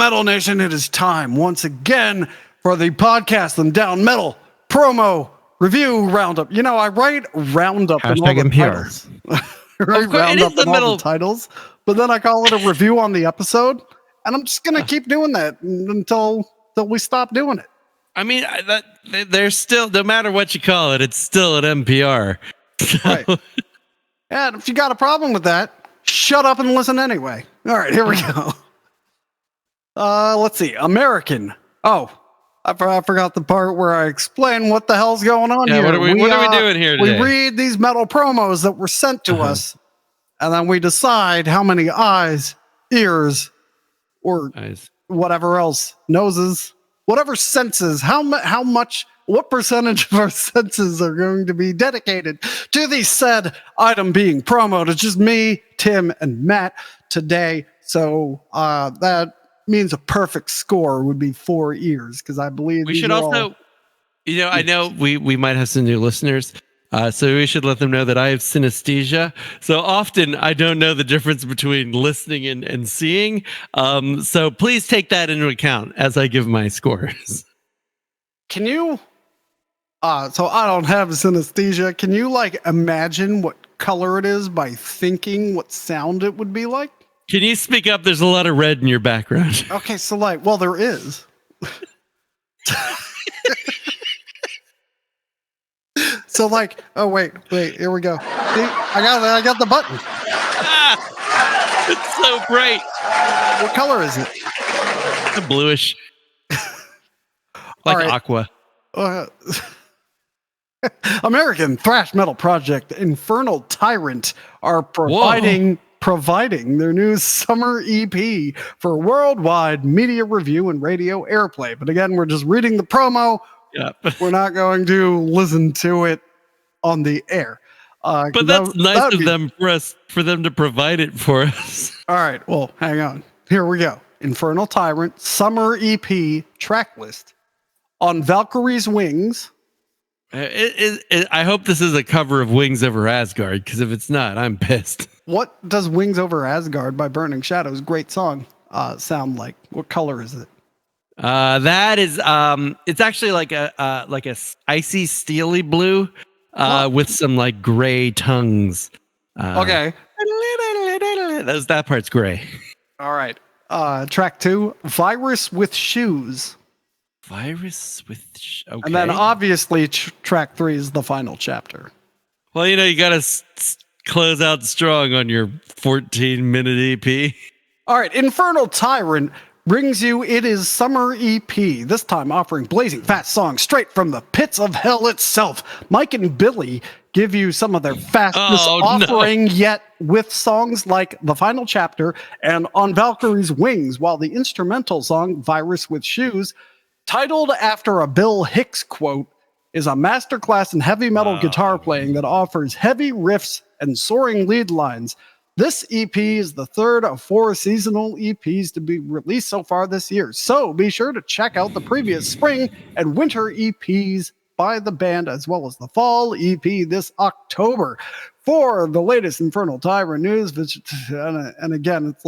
Metal Nation, it is time once again for the Podcast Them Down Metal promo review roundup. You know, I write roundup in all the titles. Titles, but then I call it a review on the episode, and I'm just gonna keep doing that until we stop doing it. I mean, there's still, no matter what you call it, it's still an NPR. Right. And if you got a problem with that, shut up and listen anyway. All right, here we go. Let's see. American. Oh, I forgot the part where I explain what the hell's going on here. What are we doing here today? We read these metal promos that were sent to us, and then we decide how many eyes, ears, or whatever else, noses, whatever senses, what percentage of our senses are going to be dedicated to the said item being promoted. It's just me, Tim, and Matt today. So that means a perfect score would be 4 ears, because I believe we should also, I know we might have some new listeners, so we should let them know that I have synesthesia. So often I don't know the difference between listening and seeing. So please take that into account as I give my scores. Can you? So I don't have synesthesia. Can you imagine what color it is by thinking what sound it would be like? Can you speak up? There's a lot of red in your background. Okay, so well, there is. So oh wait, here we go. See, I got the button. It's so bright. What color is it? It's bluish. Like aqua. American thrash metal project Infernal Tyrant are providing their new summer EP for worldwide media review and radio airplay. But again, we're just reading the promo. Yep. We're not going to listen to it on the air. But that's nice of them for them to provide it for us. All right. Well, hang on. Here we go. Infernal Tyrant summer EP track list on Valkyrie's Wings. I hope this is a cover of Wings Over Asgard, because if it's not, I'm pissed. What does Wings Over Asgard by Burning Shadows, great song, sound like? What color is it? That is it's actually like a icy steely blue with some gray tongues. Okay. That part's gray. All right. Track 2, Virus with Shoes. Virus with okay. And then obviously track 3 is the final chapter. Well, you got to close out strong on your 14-minute EP. All right, Infernal Tyrant brings you It Is Summer EP, this time offering blazing fast songs straight from the pits of hell itself. Mike and Billy give you some of their fastest offering yet, with songs like The Final Chapter and On Valkyrie's Wings, while the instrumental song Virus with Shoes, titled after a Bill Hicks quote, is a masterclass in heavy metal guitar playing that offers heavy riffs and soaring lead lines. This EP is the third of 4 seasonal EPs to be released so far this year, so be sure to check out the previous spring and winter EPs by the band, as well as the fall EP this October. For the latest Infernal Tyrant news, and again, it's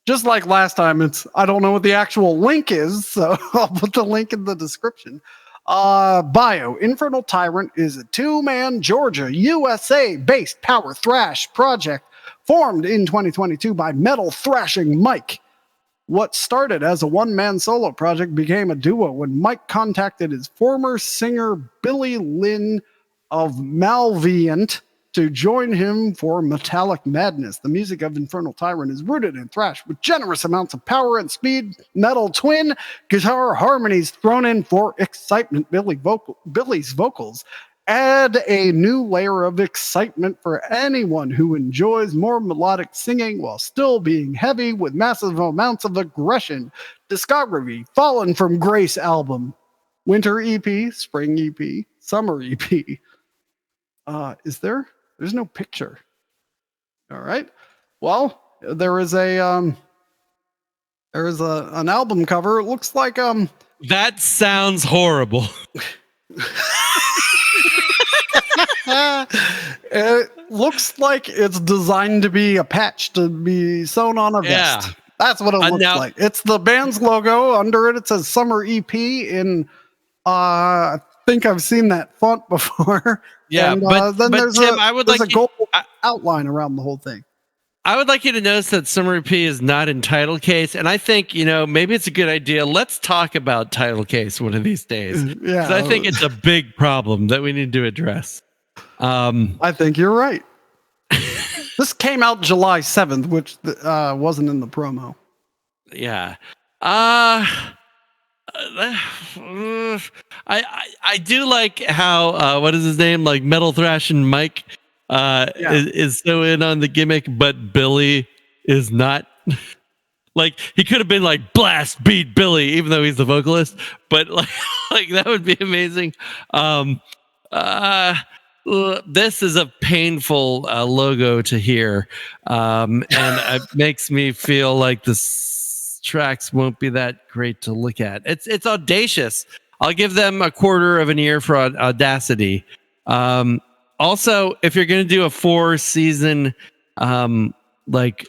just like last time, I don't know what the actual link is, so I'll put the link in the description. Bio. Infernal Tyrant is a 2-man Georgia, USA-based power thrash project formed in 2022 by metal thrashing Mike. What started as a 1-man solo project became a duo when Mike contacted his former singer Billy Lynn of Malveant to join him for Metallic Madness. The music of Infernal Tyrant is rooted in thrash with generous amounts of power and speed, metal twin guitar harmonies thrown in for excitement. Billy's vocals add a new layer of excitement for anyone who enjoys more melodic singing while still being heavy with massive amounts of aggression. Discography: Fallen from Grace album, winter EP, spring EP, summer EP. There's no picture. All right. Well, there is an album cover. It looks like that sounds horrible. It looks like it's designed to be a patch to be sewn on a vest. That's what it looks now- like. It's the band's logo. Under it says Summer EP in I think I've seen that font before. Yeah, and, but there's Tim, I would there's like a gold outline around the whole thing. I would like you to notice that Summer EP is not in title case, and I think maybe it's a good idea. Let's talk about title case one of these days. Yeah, I think it's a big problem that we need to address. I think you're right. This came out July 7th, which wasn't in the promo. Yeah. I do like how what is his name? Like Metal Thrash and Mike is so in on the gimmick, but Billy is not. Like he could have been like blast beat Billy, even though he's the vocalist. But like that would be amazing. This is a painful logo to hear, and it makes me feel like the tracks won't be that great to look at. It's audacious. I'll give them a quarter of an ear for audacity. Also, if you're going to do a 4-season, like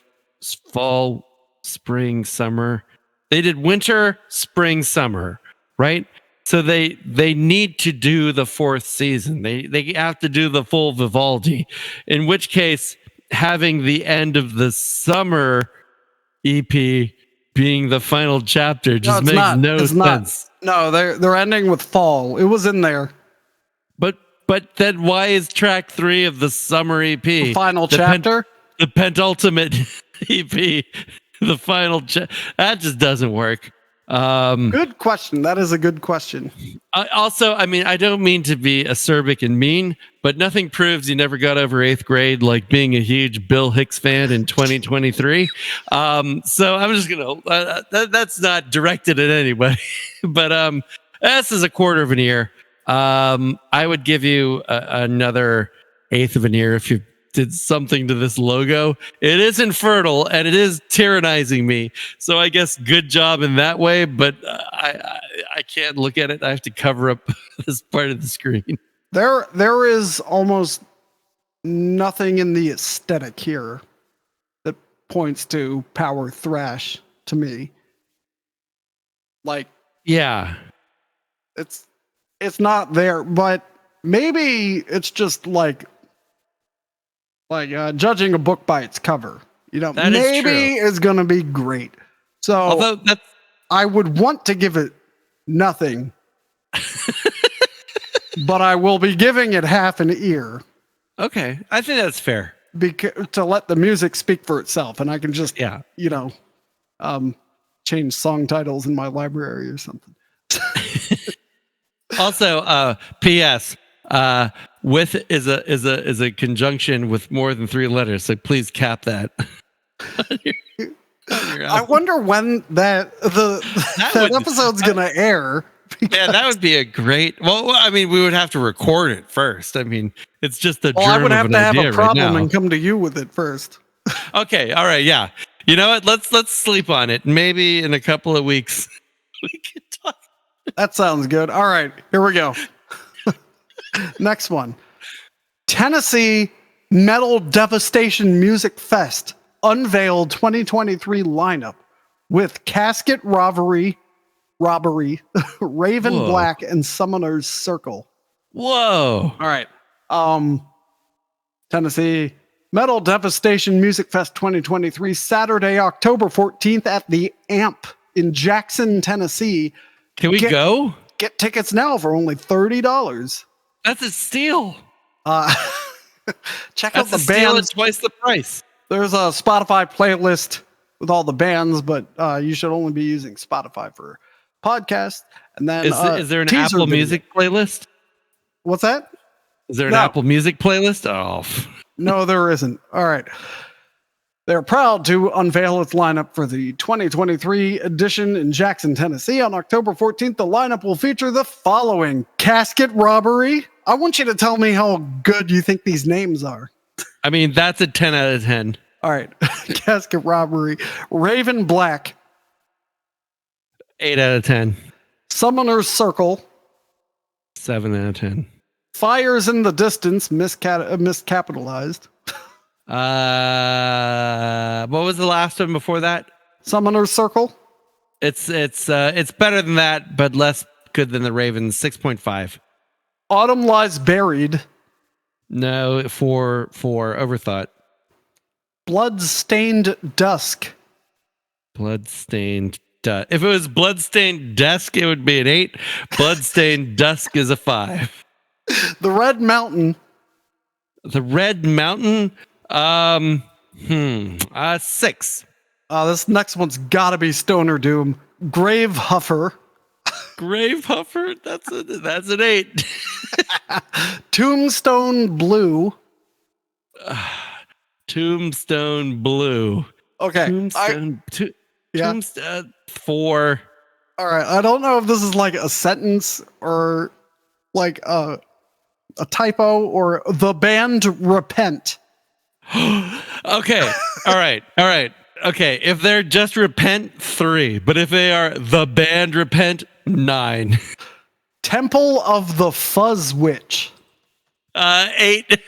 fall, spring, summer, they did winter, spring, summer, right? So they need to do the 4th season. They have to do the full Vivaldi. In which case, having the end of the summer EP being the final chapter just makes no sense. No, they're ending with fall. It was in there. But then why is track 3 of the summer EP the final chapter? The penultimate EP, the final that just doesn't work. Good question. That is a good question. I mean, I don't mean to be acerbic and mean, but nothing proves you never got over 8th grade like being a huge Bill Hicks fan in 2023. So I'm just gonna that's not directed at anybody, but this is a quarter of an ear. I would give you another 1/8 of an ear if you did something to this logo. It is infernal and it is tyrannizing me. So I guess good job in that way, but I can't look at it. I have to cover up this part of the screen. There is almost nothing in the aesthetic here that points to power thrash to me. Like, yeah, it's not there, but maybe it's just like judging a book by its cover. That maybe it's going to be great. So I would want to give it nothing, but I will be giving it half an ear. Okay, I think that's fair. To let the music speak for itself, and I can just change song titles in my library or something. Also, P.S. With is a conjunction with more than 3 letters, so please cap that. I wonder when that episode's gonna air. Yeah, that would be a great. Well, I mean, we would have to record it first. I mean, it's just a. I would have to have a problem right and come to you with it first. Okay, all right, yeah. You know what? Let's sleep on it. Maybe in a couple of weeks we can talk. That sounds good. All right, here we go. Next one. Tennessee Metal Devastation Music Fest unveiled 2023 lineup with Casket Robbery, Raven Black, and Summoner's Circle. Whoa. All right. Tennessee Metal Devastation Music Fest 2023, Saturday, October 14th at the AMP in Jackson, Tennessee. Can we go? Get tickets now for only $30. That's a steal. Check out the steal bands. at twice the price. There's a Spotify playlist with all the bands, but you should only be using Spotify for podcast. And then is there an Apple Music playlist? What's that? Is there an Apple Music playlist? Oh, no, there isn't. All right. They're proud to unveil its lineup for the 2023 edition in Jackson, Tennessee on October 14th. The lineup will feature the following: Casket Robbery. I want you to tell me how good you think these names are. I mean, that's a 10 out of 10. All right. Casket Robbery. Raven Black. 8 out of 10. Summoner's Circle. 7 out of 10. Fires in the Distance. Miscapitalized. What was the last one before that? Summoner's Circle. It's better than that, but less good than the Ravens. 6.5. Autumn Lies Buried. No, for Overthought. Blood-Stained Dusk. Bloodstained Dusk. If it was Bloodstained Dusk, it would be an 8. Bloodstained Dusk is a 5. The Red Mountain. The Red Mountain. 6. This next one's got to be Stoner Doom. Grave Huffer. Grave Huffer. That's an 8. Tombstone Blue. Tombstone Blue. Okay. Tombstone 4. All right. I don't know if this is like a sentence or like a typo or the band Repent. Okay. All right. Okay. If they're just Repent, 3. But if they are the band Repent, 9. Temple of the Fuzz Witch. 8.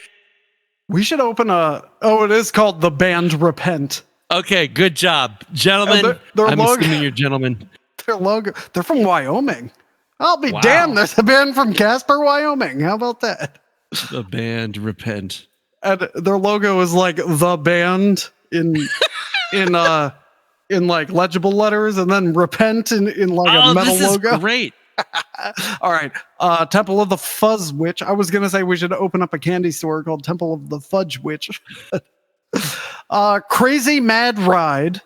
We should open it is called the band Repent. Okay, good job. Gentlemen, I'm assuming you're gentlemen. Their logo, they're from Wyoming. I'll be damned, there's a band from Casper, Wyoming. How about that? The band Repent. And their logo is like the band in like legible letters, and then Repent in like a metal logo. This is great. All right. Temple of the Fuzz Witch. I was going to say we should open up a candy store called Temple of the Fudge Witch. Crazy Mad Ride.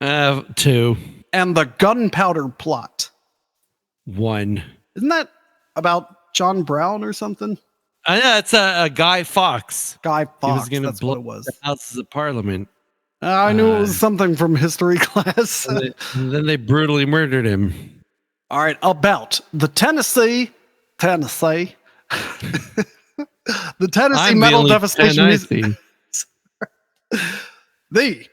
2. And the Gunpowder Plot. 1. Isn't that about John Brown or something? I know, it's a Guy Fawkes. Guy Fawkes, he was gonna that's blow what it was. The Houses of Parliament. I knew it was something from history class. And then they brutally murdered him. All right, about the Tennessee, the Tennessee Metal Devastation Music. The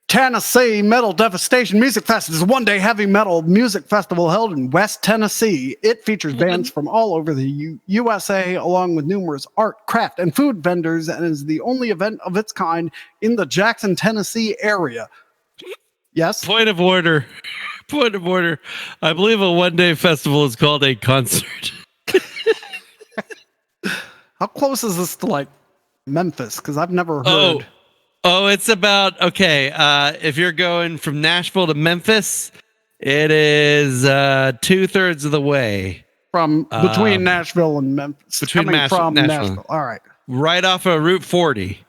Tennessee Metal Devastation Music Fest is a one-day heavy metal music festival held in West Tennessee. It features bands from all over the USA, along with numerous art, craft, and food vendors, and is the only event of its kind in the Jackson, Tennessee area. Yes? Point of order. I believe a one-day festival is called a concert. How close is this to, like, Memphis? Because I've never heard... Oh, it's about, okay, if you're going from Nashville to Memphis, it is 2/3 of the way. From between Nashville and Memphis. Between Nashville. All right. Right off of Route 40.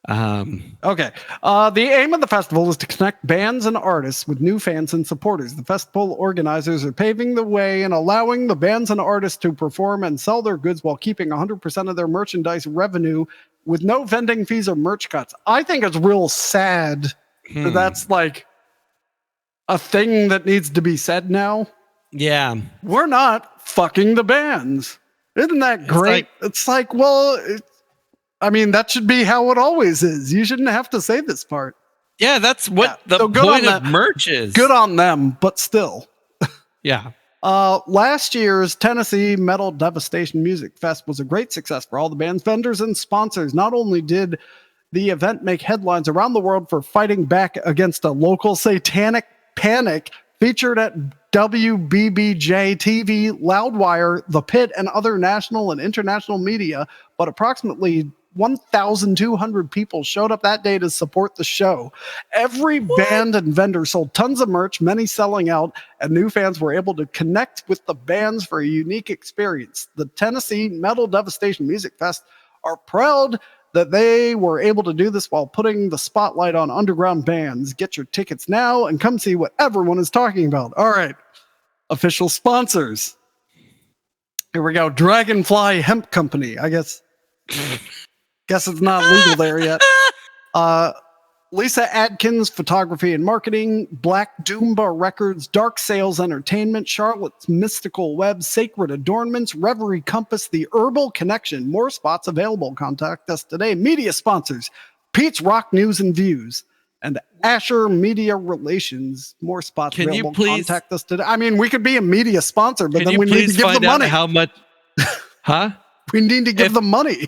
Okay. The aim of the festival is to connect bands and artists with new fans and supporters. The festival organizers are paving the way and allowing the bands and artists to perform and sell their goods while keeping 100% of their merchandise revenue with no vending fees or merch cuts. I think it's real sad that that's like a thing that needs to be said now. Yeah. We're not fucking the bands. Isn't that great? It's like, well, I mean, that should be how it always is. You shouldn't have to say this part. Yeah, that's what the point of merch is. Good on them, but still. Yeah. Last year's Tennessee Metal Devastation Music Fest was a great success for all the band's vendors and sponsors. Not only did the event make headlines around the world for fighting back against a local satanic panic featured at WBBJ TV, Loudwire, The Pit, and other national and international media, but approximately 1,200 people showed up that day to support the show. Every band and vendor sold tons of merch, many selling out, and new fans were able to connect with the bands for a unique experience. The Tennessee Metal Devastation Music Fest are proud that they were able to do this while putting the spotlight on underground bands. Get your tickets now and come see what everyone is talking about. All right, official sponsors. Here we go. Dragonfly Hemp Company. I guess it's not legal there yet. Lisa Adkins, Photography and Marketing, Black Doomba Records, Dark Sales Entertainment, Charlotte's Mystical Web, Sacred Adornments, Reverie Compass, The Herbal Connection. More spots available. Contact us today. Media sponsors, Pete's Rock News and Views, and Asher Media Relations. More spots Can available. You please, contact us today. I mean, we could be a media sponsor, but then we need to give find them money. Out how much? Huh? We need to give them money.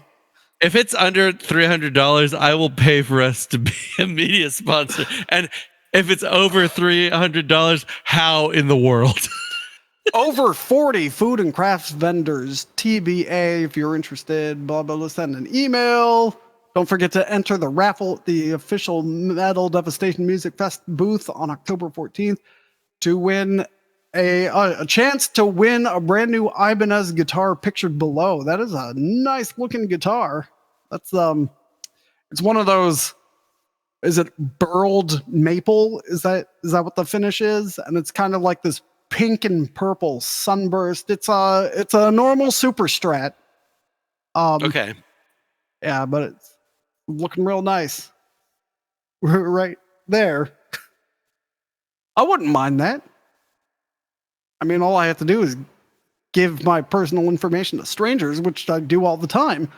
If it's under $300, I will pay for us to be a media sponsor. And if it's over $300, how in the world? Over 40 food and crafts vendors, TBA, if you're interested, blah, blah, blah, send an email. Don't forget to enter the raffle at the official Metal Devastation Music Fest booth on October 14th to win a chance to win a brand new Ibanez guitar pictured below. That is a nice looking guitar. That's it's one of those, is it burled maple? Is that what the finish is? And it's kind of like this pink and purple sunburst. It's a normal super strat. Okay. Yeah, but it's looking real nice. Right there. I wouldn't mind that. I mean, all I have to do is give my personal information to strangers, which I do all the time.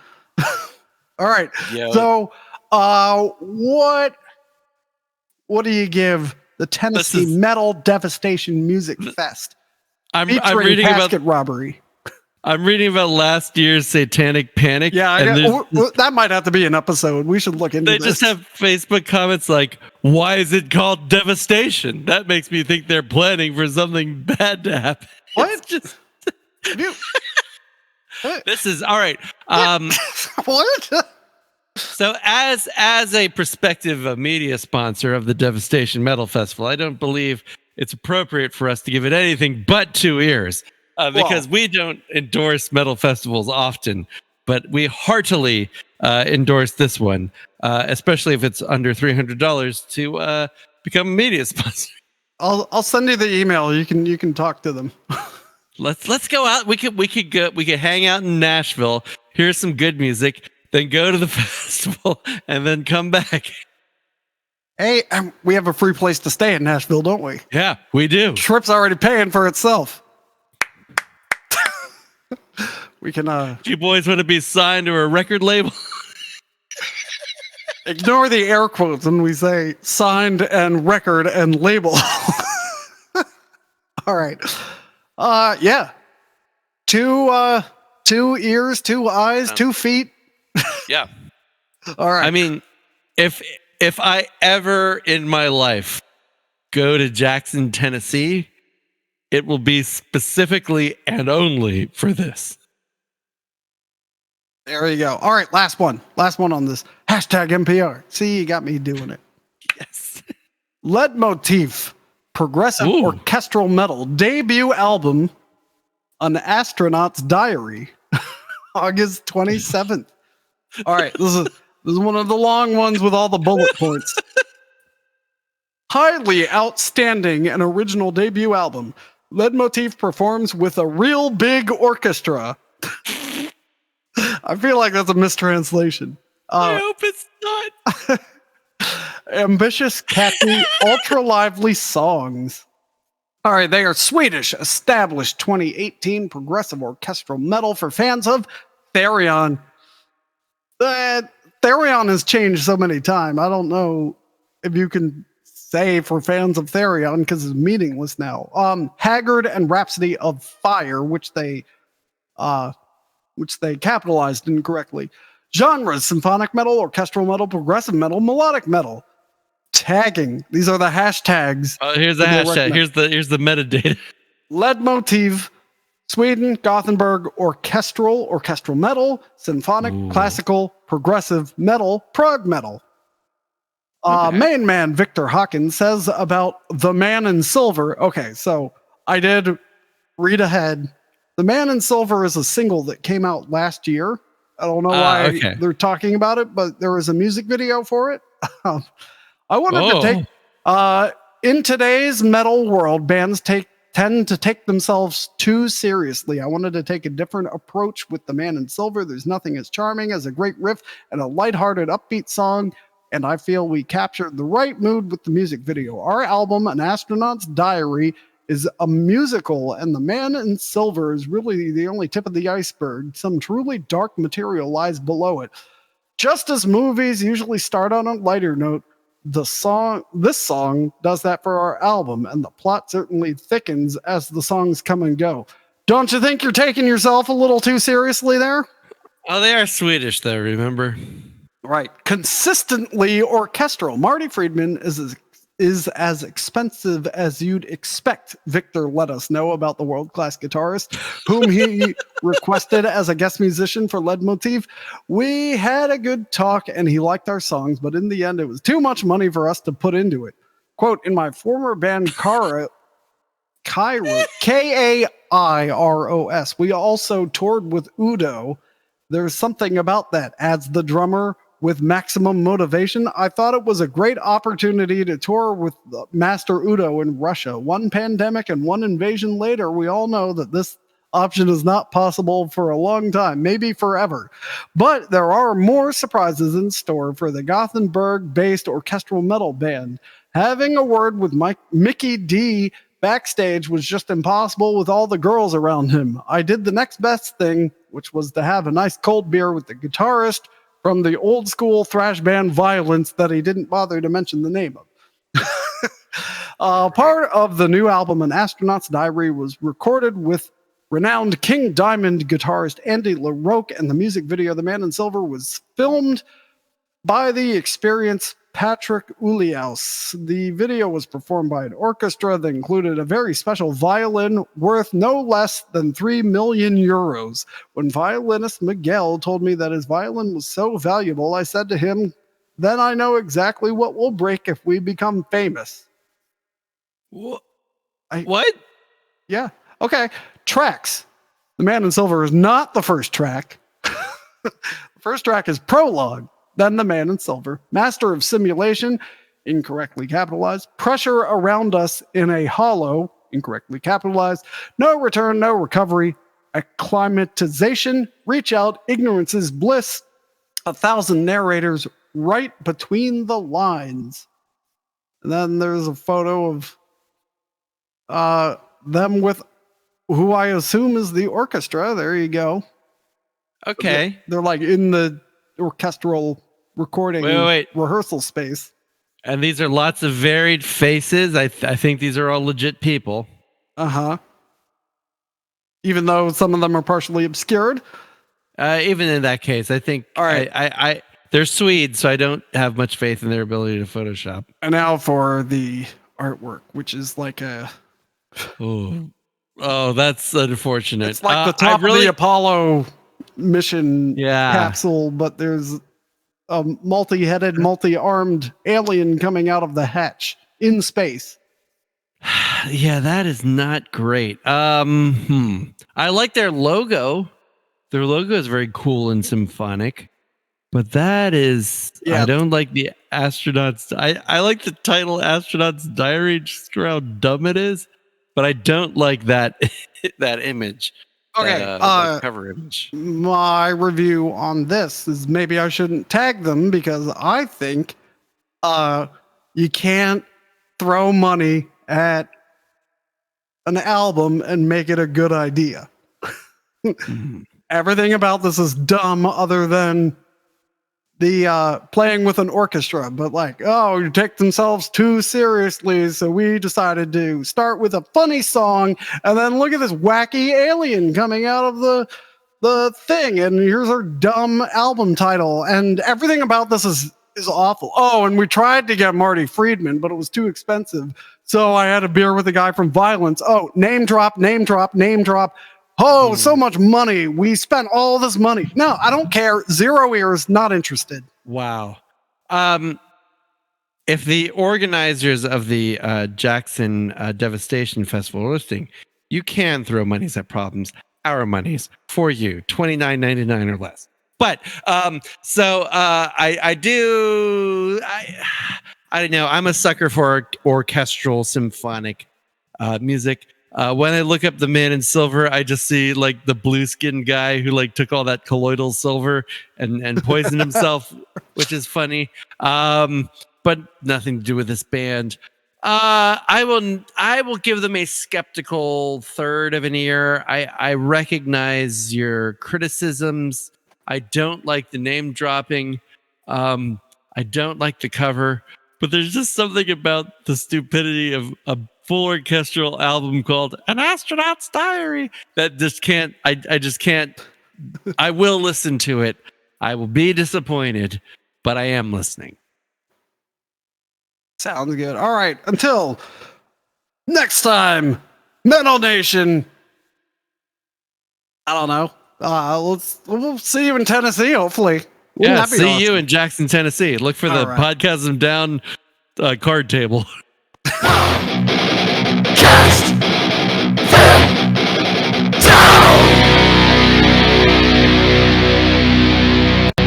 All right. Yo. So, what do you give the Tennessee Metal Devastation Music Fest? I'm featuring reading casket robbery. I'm reading about last year's Satanic Panic. Yeah, that might have to be an episode. We should look into They this. just have Facebook comments like, why is it called Devastation? That makes me think they're planning for something bad to happen. What? It's just What? this is all right. What? So as a prospective media sponsor of the Devastation Metal Festival, I don't believe it's appropriate for us to give it anything but 2 ears. Because we don't endorse metal festivals often, but we heartily endorse this one, especially if it's under $300 to become a media sponsor. I'll send you the email. You can talk to them. Let's go out. We could hang out in Nashville, hear some good music, then go to the festival, and then come back. Hey, we have a free place to stay in Nashville, don't we? Yeah, we do. Trip's already paying for itself. We can You boys want to be signed to a record label? ignore the air quotes when we say signed and record and label. All right. Yeah. 2 ears, 2 eyes, 2 feet. Yeah. All right. I mean, if I ever in my life go to Jackson, Tennessee, it will be specifically and only for this. There you go. All right, last one on this. Hashtag NPR. See, you got me doing it. Yes. LEDMOTIV, progressive orchestral metal debut album, An Astronaut's Diary, August 27th. All right, this is one of the long ones with all the bullet points. Highly outstanding and original debut album. LEDMOTIV performs with a real big orchestra. I feel like that's a mistranslation. I hope it's not. Ambitious, catchy, ultra lively songs. All right, they are Swedish, established 2018 progressive orchestral metal for fans of Therion. Therion has changed so many times. I don't know if you can say for fans of Therion because it's meaningless now. Haggard and Rhapsody of Fire, which they capitalized incorrectly. Genres: symphonic metal, orchestral metal, progressive metal, melodic metal. Tagging. These are the hashtags. Here's the hashtag. Here's the metadata. LEDMOTIV, Sweden, Gothenburg, orchestral metal, symphonic, classical, progressive metal, prog metal. Main man Victor Hawkins says about The Man in Silver. Okay, so I did read ahead. The Man in Silver is a single that came out last year. I don't know why they're talking about it, but there was a music video for it. I wanted to take in today's metal world, bands tend to take themselves too seriously. I wanted to take a different approach with The Man in Silver. There's nothing as charming as a great riff and a lighthearted, upbeat song, and I feel we captured the right mood with the music video. Our album, An Astronaut's Diary, is a musical, and The Man in Silver is really the only tip of the iceberg. Some truly dark material lies below it. Just as movies usually start on a lighter note, this song does that for our album, and the plot certainly thickens as the songs come and go. Don't you think you're taking yourself a little too seriously there? Oh, they are Swedish, though, remember? Right. Consistently orchestral. Marty Friedman is is as expensive as you'd expect. Victor let us know about the world-class guitarist, whom he requested as a guest musician for LEDMOTIV. We had a good talk, and he liked our songs, but in the end, it was too much money for us to put into it. Quote, in my former band, Kairos, Kairos, we also toured with Udo. There's something about that, adds the drummer with maximum motivation. I thought it was a great opportunity to tour with Master Udo in Russia. One pandemic and one invasion later, we all know that this option is not possible for a long time, maybe forever. But there are more surprises in store for the Gothenburg-based orchestral metal band. Having a word with Mickey D backstage was just impossible with all the girls around him. I did the next best thing, which was to have a nice cold beer with the guitarist from the old school thrash band Violence that he didn't bother to mention the name of. Part of the new album, An Astronaut's Diary, was recorded with renowned King Diamond guitarist Andy LaRocque, and the music video The Man in Silver was filmed by the experienced Patrick Uliaus. The video was performed by an orchestra that included a very special violin worth no less than 3 million euros. When violinist Miguel told me that his violin was so valuable, I said to him, then I know exactly what will break if we become famous. What? Yeah. Okay. Tracks. The Man in Silver is not the first track. The first track is Prologue. Then The Man in Silver, Master of Simulation, incorrectly capitalized, Pressure Around Us in a Hollow, incorrectly capitalized, No Return, No Recovery, Acclimatization, Reach Out, Ignorance is Bliss, 1,000 Narrators, Right Between the Lines. And then there's a photo of them with who I assume is the orchestra. There you go. Okay. They're like in the orchestral recording rehearsal space. And these are lots of varied faces. I think these are all legit people. Uh-huh. Even though some of them are partially obscured. Even in that case, I think all right. I they're Swedes, so I don't have much faith in their ability to Photoshop. And now for the artwork, which is like a Oh, that's unfortunate. It's like the top of the Apollo mission capsule, but there's a multi-headed, multi-armed alien coming out of the hatch in space. Yeah, that is not great. I like their logo. Their logo is very cool and symphonic, but that is I don't like the astronauts. I like the title Astronaut's Diary, just for how dumb it is, but I don't like that that image. Okay, that cover image. My review on this is maybe I shouldn't tag them because I think you can't throw money at an album and make it a good idea. Everything about this is dumb other than the playing with an orchestra, but like, oh, you take themselves too seriously, so we decided to start with a funny song, and then look at this wacky alien coming out of the thing, and here's our dumb album title, and everything about this is awful. Oh, and we tried to get Marty Friedman, but it was too expensive, so I had a beer with the guy from Violence. Oh, name drop, name drop, name drop. Oh, so much money. We spent all this money. No, I don't care. Zero ears, not interested. Wow. If the organizers of the Jackson Devastation Festival are listening, you can throw monies at problems. Our monies for you, $29.99 or less. But I don't know. I'm a sucker for orchestral symphonic music. When I look up The Man in Silver, I just see like the blue skinned guy who like took all that colloidal silver and poisoned himself, which is funny. But nothing to do with this band. I will give them a skeptical third of an ear. I recognize your criticisms. I don't like the name dropping. I don't like the cover, but there's just something about the stupidity of a full orchestral album called An Astronaut's Diary that just can't. I just can't. I will listen to it. I will be disappointed, but I am listening. Sounds good. All right. Until next time, Metal Nation. I don't know. We'll see you in Tennessee, hopefully. Yeah, see you in Jackson, Tennessee. Look for the Podcasm Down card table. Cast them down.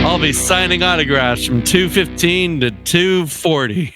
I'll be signing autographs from 2:15 to 2:40.